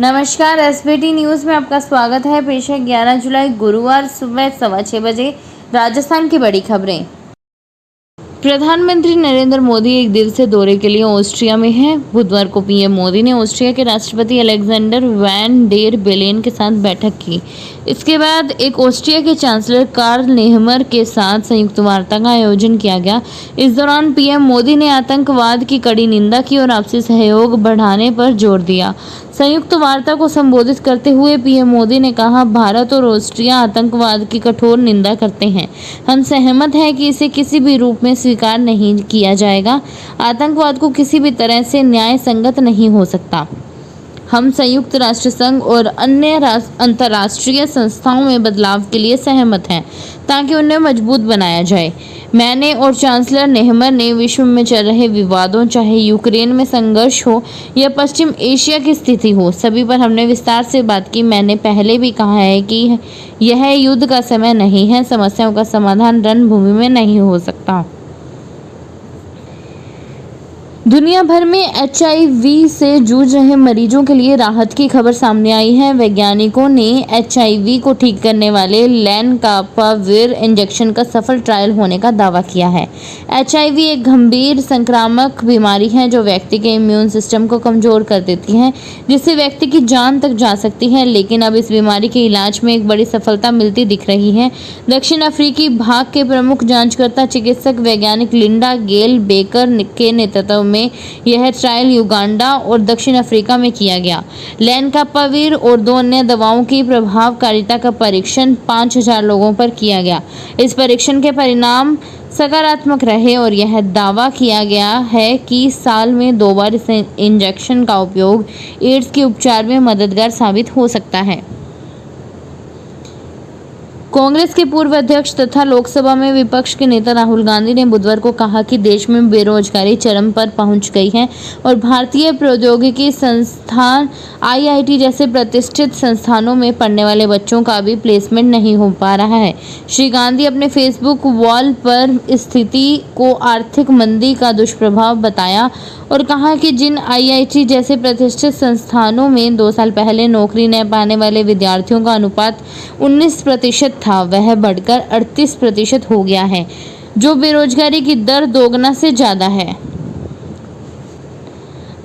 नमस्कार, SBT news में आपका स्वागत है। पेश है 11 जुलाई गुरुवार सुबह 6:15 बजे राजस्थान की बड़ी खबरें। प्रधानमंत्री नरेंद्र मोदी एक दिवसीय दौरे के लिए ऑस्ट्रिया में हैं। बुधवार को पीएम मोदी ने ऑस्ट्रिया के राष्ट्रपति अलेक्जेंडर वैन डेर बेलेन के साथ बैठक की। इसके बाद एक ऑस्ट्रिया के चांसलर कार्ल नेहमर के साथ संयुक्त वार्ता का आयोजन किया गया। इस दौरान पीएम मोदी ने आतंकवाद की कड़ी निंदा की और आपसी सहयोग बढ़ाने पर जोर दिया। संयुक्त वार्ता को संबोधित करते हुए पीएम मोदी ने कहा, भारत और ऑस्ट्रिया आतंकवाद की कठोर निंदा करते हैं। हम सहमत हैं कि इसे किसी भी रूप में स्वीकार नहीं किया जाएगा। आतंकवाद को किसी भी तरह से न्याय संगत नहीं हो सकता। हम संयुक्त राष्ट्र संघ और अन्य अंतर्राष्ट्रीय संस्थाओं में बदलाव के लिए सहमत हैं ताकि उन्हें मजबूत बनाया जाए। मैंने और चांसलर नेहमर ने विश्व में चल रहे विवादों, चाहे यूक्रेन में संघर्ष हो या पश्चिम एशिया की स्थिति हो, सभी पर हमने विस्तार से बात की। मैंने पहले भी कहा है कि यह युद्ध का समय नहीं है। समस्याओं का समाधान रणभूमि में नहीं हो सकता। दुनिया भर में एचआईवी से जूझ रहे मरीजों के लिए राहत की खबर सामने आई है। वैज्ञानिकों ने एचआईवी को ठीक करने वाले लेनकापाविर इंजेक्शन का सफल ट्रायल होने का दावा किया है। एचआईवी एक गंभीर संक्रामक बीमारी है जो व्यक्ति के इम्यून सिस्टम को कमजोर कर देती है, जिससे व्यक्ति की जान तक जा सकती है। लेकिन अब इस बीमारी के इलाज में एक बड़ी सफलता मिलती दिख रही है। दक्षिण अफ्रीकी भाग के प्रमुख जांचकर्ता चिकित्सक वैज्ञानिक लिंडा गेल बेकर के नेतृत्व में यह ट्रायल युगांडा और दक्षिण अफ्रीका में किया गया। लेनकापाविर और 2 अन्य दवाओं की प्रभावकारिता का परीक्षण 5000 लोगों पर किया गया। इस परीक्षण के परिणाम सकारात्मक रहे और यह दावा किया गया है कि साल में 2 बार इस इंजेक्शन का उपयोग एड्स के उपचार में मददगार साबित हो सकता है। कांग्रेस के पूर्व अध्यक्ष तथा लोकसभा में विपक्ष के नेता राहुल गांधी ने बुधवार को कहा कि देश में बेरोजगारी चरम पर पहुंच गई है और भारतीय प्रौद्योगिकी संस्थान आईआईटी जैसे प्रतिष्ठित संस्थानों में पढ़ने वाले बच्चों का भी प्लेसमेंट नहीं हो पा रहा है। श्री गांधी अपने फेसबुक वॉल पर स्थिति को आर्थिक मंदी का दुष्प्रभाव बताया और कहा कि जिन आईआईटी जैसे प्रतिष्ठित संस्थानों में 2 साल पहले नौकरी न पाने वाले विद्यार्थियों का अनुपात 19% था, वह बढ़कर 38% हो गया है, जो बेरोजगारी की दर दोगुना से ज्यादा है।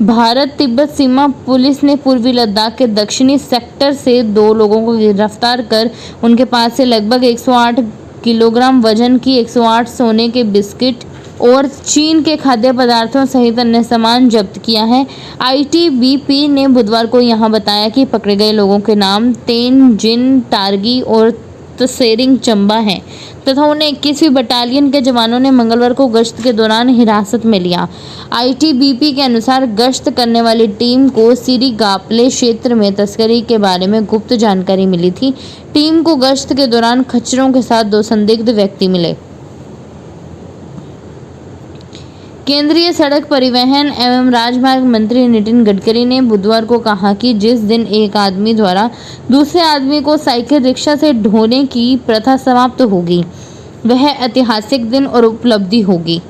भारत तिब्बत सीमा पुलिस ने पूर्वी लद्दाख के दक्षिणी सेक्टर से 2 लोगों को गिरफ्तार कर उनके पास से लगभग 108 किलोग्राम वजन की 108 सोने के बिस्किट और चीन के खाद्य पदार्थों सहित अन्य सामान जब्त किया है। आईटीबीपी ने बुधवार को यहां बताया कि पकड़े गए लोगों के नाम तेनजिन टारगी और तसेरिंग चंबा है तथा उन्हें 21वीं बटालियन के जवानों ने मंगलवार को गश्त के दौरान हिरासत में लिया। आईटीबीपी के अनुसार गश्त करने वाली टीम को सिरीगापले क्षेत्र में तस्करी के बारे में गुप्त जानकारी मिली थी। टीम को गश्त के दौरान खच्चरों के साथ 2 संदिग्ध व्यक्ति मिले। केंद्रीय सड़क परिवहन एवं राजमार्ग मंत्री नितिन गडकरी ने बुधवार को कहा कि जिस दिन एक आदमी द्वारा दूसरे आदमी को साइकिल रिक्शा से ढोने की प्रथा समाप्त होगी, वह ऐतिहासिक दिन और उपलब्धि होगी।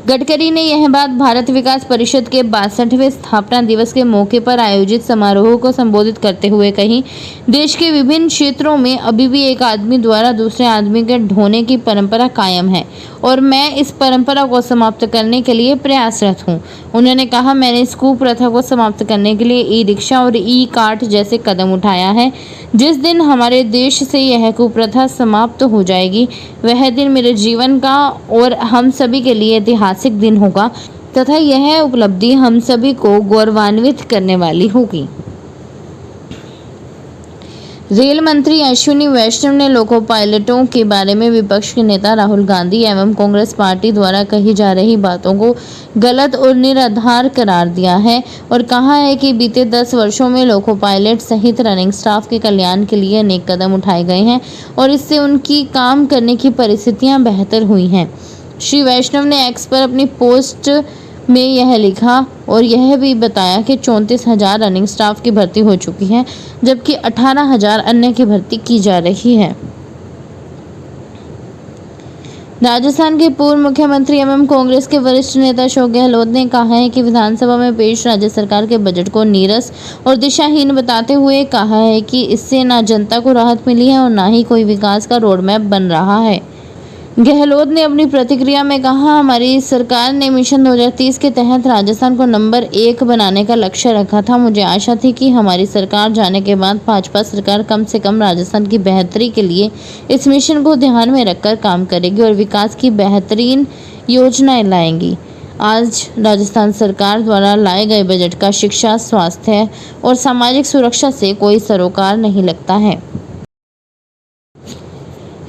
गडकरी ने यह बात भारत विकास परिषद के 62वें स्थापना दिवस के मौके पर आयोजित समारोह को संबोधित करते हुए कही। देश के विभिन्न क्षेत्रों में अभी भी एक आदमी द्वारा दूसरे आदमी के ढोने की परंपरा कायम है और मैं इस परंपरा को समाप्त करने के लिए प्रयासरत हूं। उन्होंने कहा, मैंने इस कुप्रथा को समाप्त करने के लिए ई रिक्शा और ई कार्ट जैसे कदम उठाया है। जिस दिन हमारे देश से यह कुप्रथा समाप्त हो जाएगी, वह दिन मेरे जीवन का और हम सभी के लिए ऐतिहासिक दिन होगा तथा यह उपलब्धि हम सभी को गौरवान्वित करने वाली होगी। रेल मंत्री अश्विनी वैष्णव ने लोको पायलटों के बारे में विपक्ष के नेता राहुल गांधी एवं कांग्रेस पार्टी द्वारा कही जा रही बातों को गलत और निराधार करार दिया है और कहा है कि बीते 10 वर्षों में लोको पायलट सहित रनिंग स्टाफ के कल्याण के लिए अनेक कदम उठाए गए हैं और इससे उनकी काम करने की परिस्थितियां बेहतर हुई हैं। श्री वैष्णव ने एक्स पर अपनी पोस्ट में यह लिखा और यह भी बताया कि 34,000 रनिंग स्टाफ की भर्ती हो चुकी है, जबकि 18,000 अन्य की भर्ती की जा रही है। राजस्थान के पूर्व मुख्यमंत्री एवं कांग्रेस के वरिष्ठ नेता अशोक गहलोत ने कहा है कि विधानसभा में पेश राज्य सरकार के बजट को नीरस और दिशाहीन बताते हुए कहा है कि इससे ना जनता को राहत मिली है और ना ही कोई विकास का रोडमैप बन रहा है। गहलोत ने अपनी प्रतिक्रिया में कहा, हमारी सरकार ने मिशन 2030 के तहत राजस्थान को नंबर 1 बनाने का लक्ष्य रखा था। मुझे आशा थी कि हमारी सरकार जाने के बाद भाजपा सरकार कम से कम राजस्थान की बेहतरी के लिए इस मिशन को ध्यान में रखकर काम करेगी और विकास की बेहतरीन योजनाएं लाएंगी। आज राजस्थान सरकार द्वारा लाए गए बजट का शिक्षा, स्वास्थ्य और सामाजिक सुरक्षा से कोई सरोकार नहीं लगता है।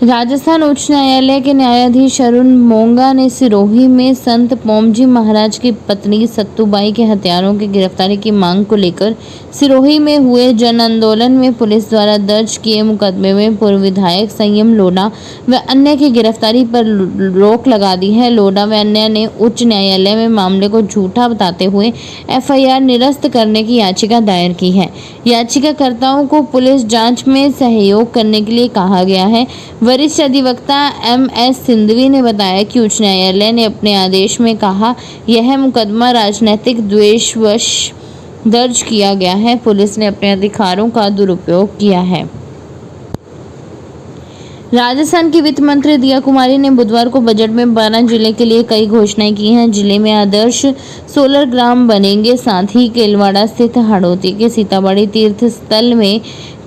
राजस्थान उच्च न्यायालय के न्यायाधीश अरुण मोंगा ने सिरोही में संत पोमजी महाराज की पत्नी सत्तूबाई के हत्यारों की गिरफ्तारी की मांग को लेकर सिरोही में हुए जन आंदोलन में पुलिस द्वारा दर्ज किए मुकदमे में पूर्व विधायक संयम लोढ़ा व अन्य की गिरफ्तारी पर रोक लगा दी है। लोढ़ा व अन्य ने उच्च न्यायालय में मामले को झूठा बताते हुए एफआईआर निरस्त करने की याचिका दायर की है। याचिकाकर्ताओं को पुलिस जांच में सहयोग करने के लिए कहा गया है। वरिष्ठ अधिवक्ता एमएस सिंधवी ने बताया कि उच्च न्यायालय ने अपने आदेश में कहा, यह मुकदमा राजनीतिक द्वेषवश दर्ज किया गया है। पुलिस ने अपने अधिकारों का दुरुपयोग किया है। राजस्थान की वित्त मंत्री दिया कुमारी ने बुधवार को बजट में 12 जिले के लिए कई घोषणाएं की हैं। जिले में आदर्श सोलर ग्राम बनेंगे, साथ ही केलवाड़ा स्थित हाड़ौती के सीताबाड़ी तीर्थ स्थल में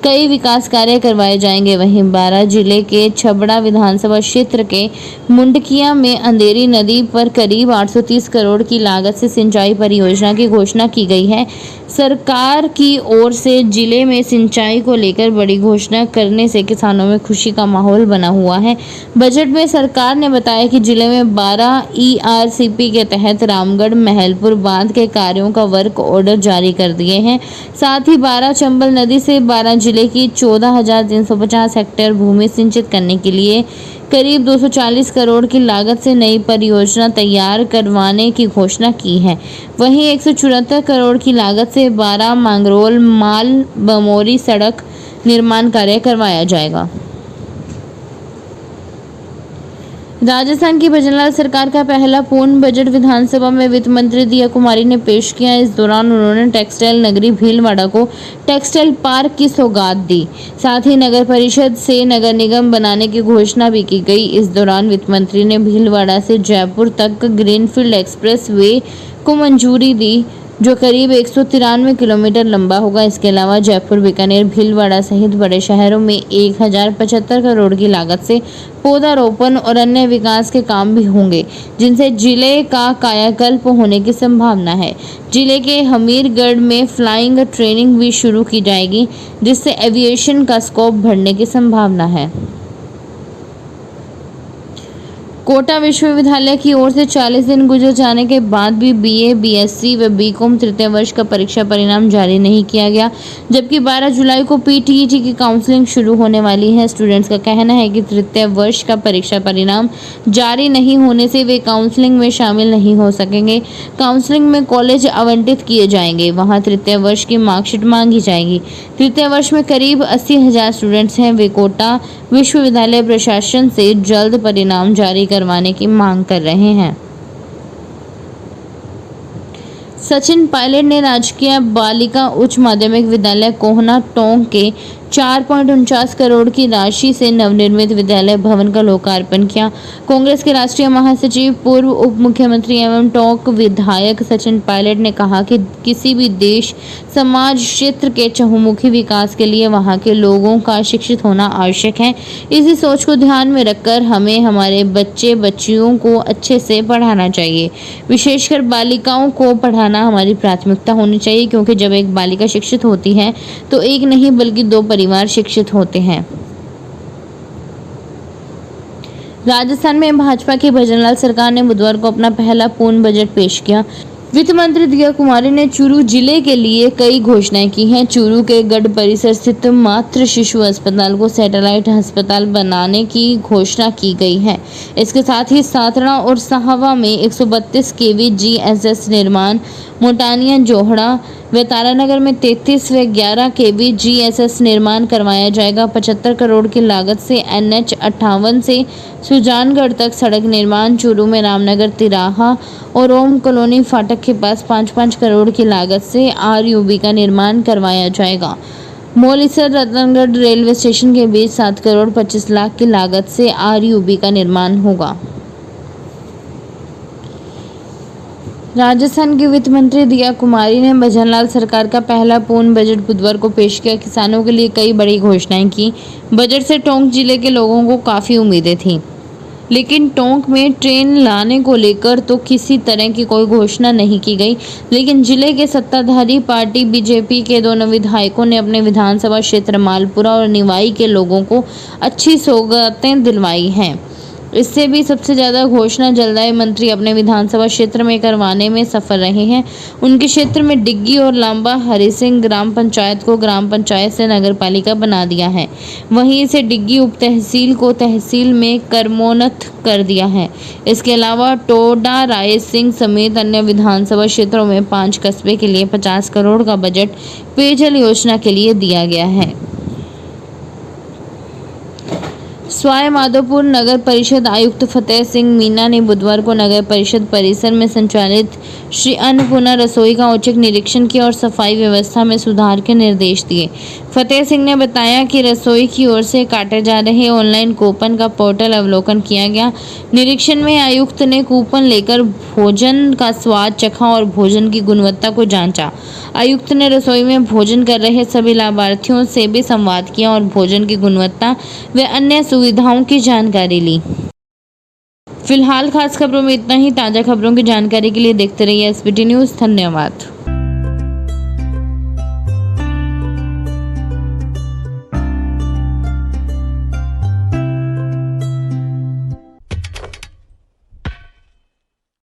कई विकास कार्य करवाए जाएंगे। वहीं 12 जिले के छबड़ा विधानसभा क्षेत्र के मुंडकिया में अंधेरी नदी पर करीब 830 करोड़ की लागत से सिंचाई परियोजना की घोषणा की गई है। सरकार की ओर से जिले में सिंचाई को लेकर बड़ी घोषणा करने से किसानों में खुशी का माहौल बना हुआ है। बजट में सरकार ने बताया कि जिले में 12 ईआरसीपी के तहत रामगढ़ महलपुर बांध के कार्यों का वर्क ऑर्डर जारी कर दिए हैं। साथ ही 12 चंबल नदी से 12 जिले की 14,350 हेक्टेयर भूमि सिंचित करने के लिए करीब 240 करोड़ की लागत से नई परियोजना तैयार करवाने की घोषणा की है। वहीं 174 करोड़ की लागत से 12 मांगरोल माल बमोरी सड़क निर्माण कार्य करवाया जाएगा। राजस्थान की भजनलाल सरकार का पहला पूर्ण बजट विधानसभा में वित्त मंत्री दिया कुमारी ने पेश किया। इस दौरान उन्होंने टेक्सटाइल नगरी भीलवाड़ा को टेक्सटाइल पार्क की सौगात दी। साथ ही नगर परिषद से नगर निगम बनाने की घोषणा भी की गई। इस दौरान वित्त मंत्री ने भीलवाड़ा से जयपुर तक ग्रीनफील्ड एक्सप्रेस वे को मंजूरी दी, जो करीब 193 किलोमीटर लंबा होगा। इसके अलावा जयपुर, बीकानेर, भीलवाड़ा सहित बड़े शहरों में 1075 करोड़ की लागत से पौधारोपण और अन्य विकास के काम भी होंगे, जिनसे जिले का कायाकल्प होने की संभावना है। जिले के हमीरगढ़ में फ्लाइंग ट्रेनिंग भी शुरू की जाएगी, जिससे एविएशन का स्कोप बढ़ने की संभावना है। कोटा विश्वविद्यालय की ओर से 40 दिन गुजर जाने के बाद भी बीए, बीएससी व बीकॉम तृतीय वर्ष का परीक्षा परिणाम जारी नहीं किया गया, जबकि 12 जुलाई को पीटीईटी की काउंसलिंग शुरू होने वाली है। स्टूडेंट्स का कहना है कि तृतीय वर्ष का परीक्षा परिणाम जारी नहीं होने से वे काउंसलिंग में शामिल नहीं हो सकेंगे। काउंसलिंग में कॉलेज आवंटित किए जाएंगे, वहाँ तृतीय वर्ष की मार्कशीट मांगी जाएगी। तृतीय वर्ष में करीब 80,000 स्टूडेंट्स हैं। वे कोटा विश्वविद्यालय प्रशासन से जल्द परिणाम जारी करवाने की मांग कर रहे हैं। सचिन पायलट ने राजकीय बालिका उच्च माध्यमिक विद्यालय कोहना टोंक के 4.49 करोड़ की राशि से नवनिर्मित विद्यालय भवन का लोकार्पण किया। कांग्रेस के राष्ट्रीय महासचिव, पूर्व उप मुख्यमंत्री एवं टोंक विधायक सचिन पायलट ने कहा कि किसी भी देश, समाज, क्षेत्र के चहुमुखी विकास के लिए वहां के लोगों का शिक्षित होना आवश्यक है। इसी सोच को ध्यान में रखकर हमें हमारे बच्चे बच्चियों को अच्छे से पढ़ाना चाहिए। विशेषकर बालिकाओं को पढ़ाना हमारी प्राथमिकता होनी चाहिए, क्योंकि जब एक बालिका शिक्षित होती है तो एक नहीं बल्कि 2 परिवार शिक्षित होते हैं। राजस्थान में भाजपा की भजनलाल सरकार ने बुधवार को अपना पहला पूर्ण बजट पेश किया। वित्त मंत्री दिया कुमारी ने चूरू जिले के लिए कई घोषणाएं की हैं। चूरू के गढ़ परिसर स्थित मातृ शिशु अस्पताल को सैटेलाइट अस्पताल बनाने की घोषणा की गई है। इसके साथ ही सातड़ा और साहवा में 132 केवी जीएसएस निर्माण, मोटानिया, जोहड़ा व तारानगर में 33 व 11 kV GSS निर्माण करवाया जाएगा। 75 करोड़ की लागत से NH 58 से सुजानगढ़ तक सड़क निर्माण। चूरू में रामनगर तिराहा और ओम कॉलोनी फाटक के पास 5-5 करोड़ की लागत से RUB का निर्माण करवाया जाएगा। मौलीसर रतनगढ़ रेलवे स्टेशन के बीच 7 करोड़ 25 लाख की लागत से RUB का निर्माण होगा। राजस्थान की वित्त मंत्री दिया कुमारी ने भजनलाल सरकार का पहला पूर्ण बजट बुधवार को पेश किया। किसानों के लिए कई बड़ी घोषणाएं की। बजट से टोंक जिले के लोगों को काफ़ी उम्मीदें थीं, लेकिन टोंक में ट्रेन लाने को लेकर तो किसी तरह की कोई घोषणा नहीं की गई। लेकिन जिले के सत्ताधारी पार्टी BJP के दोनों विधायकों ने अपने विधानसभा क्षेत्र मालपुरा और निवाई के लोगों को अच्छी सौगातें दिलवाई हैं। इससे भी सबसे ज़्यादा घोषणा जलदाय मंत्री अपने विधानसभा क्षेत्र में करवाने में सफल रहे हैं। उनके क्षेत्र में डिग्गी और लांबा हरिसिंह ग्राम पंचायत को ग्राम पंचायत से नगरपालिका बना दिया है। वहीं इसे डिग्गी उप तहसील को तहसील में कर्मोन्नत कर दिया है। इसके अलावा टोडा रायसिंह समेत अन्य विधानसभा क्षेत्रों में 5 कस्बे के लिए 50 करोड़ का बजट पेयजल योजना के लिए दिया गया है। सवाई माधोपुर नगर परिषद आयुक्त फतेह सिंह मीना ने बुधवार को नगर परिषद परिसर में संचालित श्री अन्नपूर्णा रसोई का औचक निरीक्षण किया और सफाई व्यवस्था में सुधार के निर्देश दिए। फतेह सिंह ने बताया कि रसोई की ओर से काटे जा रहे ऑनलाइन कूपन का पोर्टल अवलोकन किया गया। निरीक्षण में आयुक्त ने कूपन लेकर भोजन का स्वाद चखा और भोजन की गुणवत्ता को जांचा। आयुक्त ने रसोई में भोजन कर रहे सभी लाभार्थियों से भी संवाद किया और भोजन की गुणवत्ता व अन्य सुविधाओं की जानकारी ली। फिलहाल खास खबरों में इतना ही। ताज़ा खबरों की जानकारी के लिए देखते रहिए SBT न्यूज़। धन्यवाद।